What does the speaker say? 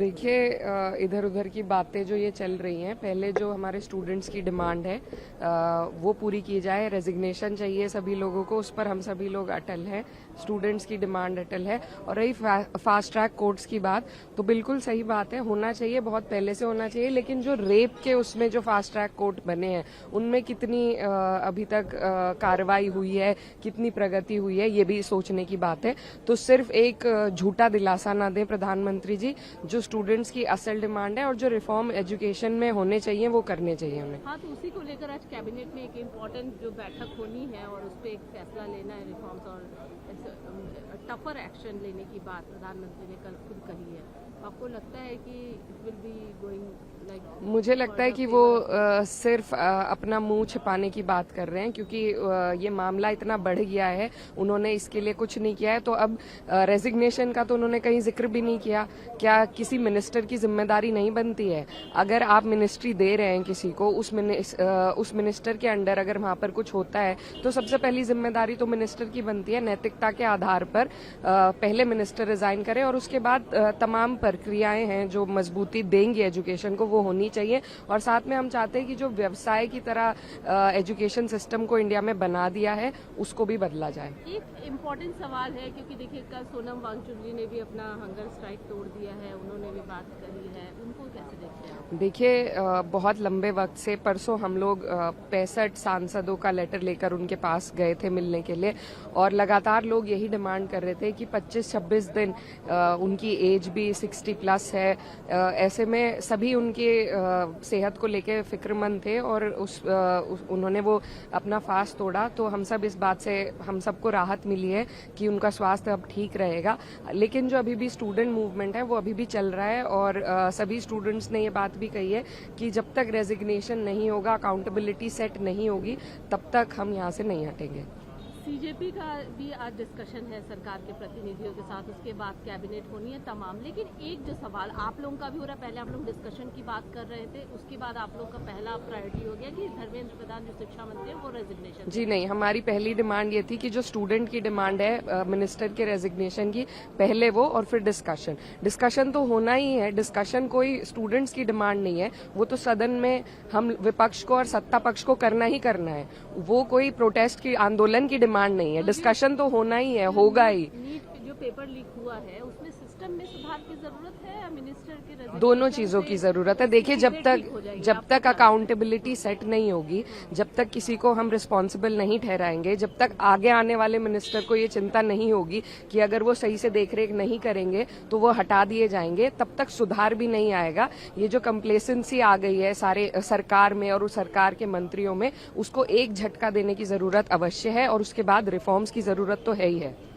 देखिए, इधर उधर की बातें जो ये चल रही हैं, पहले जो हमारे स्टूडेंट्स की डिमांड है वो पूरी की जाए। रेजिग्नेशन चाहिए सभी लोगों को, उस पर हम सभी लोग अटल हैं। स्टूडेंट्स की डिमांड अटल है। और रही फास्ट ट्रैक कोर्ट्स की बात, तो बिल्कुल सही बात है, होना चाहिए, बहुत पहले से होना चाहिए। लेकिन जो रेप के उसमें जो फास्ट ट्रैक कोर्ट बने हैं, उनमें कितनी अभी तक कार्रवाई हुई है, कितनी प्रगति हुई है, ये भी सोचने की बात है। तो सिर्फ एक झूठा दिलासा ना दें प्रधानमंत्री जी। जो स्टूडेंट्स की असल डिमांड है और जो रिफॉर्म एजुकेशन में होने चाहिए वो करने चाहिए हमें। हाँ, तो उसी को लेकर आज कैबिनेट में एक इम्पोर्टेंट जो बैठक होनी है और उस पर एक फैसला लेना है, रिफॉर्म्स और टफर एक्शन लेने की बात प्रधानमंत्री ने कल खुद कही है। आपको लगता है कि it will be going like? मुझे लगता है कि वो सिर्फ अपना मुंह छिपाने की बात कर रहे हैं, क्योंकि ये मामला इतना बढ़ गया है, उन्होंने इसके लिए कुछ नहीं किया है। तो अब रेजिग्नेशन का तो उन्होंने कहीं जिक्र भी नहीं किया। क्या किसी मिनिस्टर की जिम्मेदारी नहीं बनती है? अगर आप मिनिस्ट्री दे रहे हैं किसी को, उस मिनिस्टर के अंडर अगर वहां पर कुछ होता है तो सबसे पहली जिम्मेदारी तो मिनिस्टर की बनती है। नैतिकता के आधार पर पहले मिनिस्टर रिजाइन करे और उसके बाद तमाम प्रक्रियाएं हैं जो मजबूती देंगी एजुकेशन को, वो होनी चाहिए। और साथ में हम चाहते हैं कि जो व्यवसाय की तरह एजुकेशन सिस्टम को इंडिया में बना दिया है, उसको भी बदला जाए। एक इम्पोर्टेंट सवाल है, क्योंकि देखिए कल सोनम वांगचुक जी ने भी अपना हंगर स्ट्राइक तोड़ दिया है, उन्होंने भी बात कही है, उनको कैसे देखते हैं आप? देखिए, बहुत लंबे वक्त से, परसों हम लोग 65 सांसदों का लेटर लेकर उनके पास गए थे मिलने के लिए, और लगातार लोग यही डिमांड कर रहे थे कि 25-26 दिन, उनकी एज भी 60 प्लस है, ऐसे में सभी उनकी सेहत को लेकर फिक्रमंद थे और उन्होंने वो अपना फास्ट तोड़ा। तो हम सब इस बात से, हम सबको राहत मिली है कि उनका स्वास्थ्य अब ठीक रहेगा। लेकिन जो अभी भी स्टूडेंट मूवमेंट है वो अभी भी चल रहा है, और सभी स्टूडेंट्स ने ये बात भी कही है कि जब तक रेजिग्नेशन नहीं होगा, अकाउंटेबिलिटी सेट नहीं होगी, तब तक हम यहाँ से नहीं हटेंगे। सीजेपी का भी आज डिस्कशन है सरकार के प्रतिनिधियों के साथ, उसके बाद कैबिनेट होनी है तमाम। लेकिन एक जो सवाल आप लोगों का भी हो रहा है, पहले आप लोग डिस्कशन की बात कर रहे थे, उसके बाद आप लोग का पहला प्रायोरिटी हो गया कि धर्मेंद्र प्रधान जो शिक्षा मंत्री है वो रेजिग्नेशन। जी नहीं, हमारी पहली डिमांड ये थी कि जो स्टूडेंट की डिमांड है मिनिस्टर के रेजिग्नेशन की, पहले वो और फिर डिस्कशन तो होना ही है। डिस्कशन कोई स्टूडेंट्स की डिमांड नहीं है, वो तो सदन में हम विपक्ष को और सत्ता पक्ष को करना ही करना है। वो कोई प्रोटेस्ट की, आंदोलन की डिमांड नहीं है। डिस्कशन तो होना ही है, होगा ही। नीट जो पेपर लीक हुआ है उसमें सिस्टम में सुधार की जरूरत है या मिनिस्टर के? दोनों चीजों की जरूरत है। देखिए, जब तक अकाउंटेबिलिटी सेट नहीं होगी, जब तक किसी को हम रिस्पॉन्सिबल नहीं ठहराएंगे, जब तक आगे आने वाले मिनिस्टर को ये चिंता नहीं होगी कि अगर वो सही से देखरेख नहीं करेंगे तो वो हटा दिए जाएंगे, तब तक सुधार भी नहीं आएगा। ये जो कंप्लेसेंसी आ गई है सारे सरकार में और उस सरकार के मंत्रियों में, उसको एक झटका देने की जरूरत अवश्य है, और उसके बाद रिफॉर्म्स की जरूरत तो है ही है।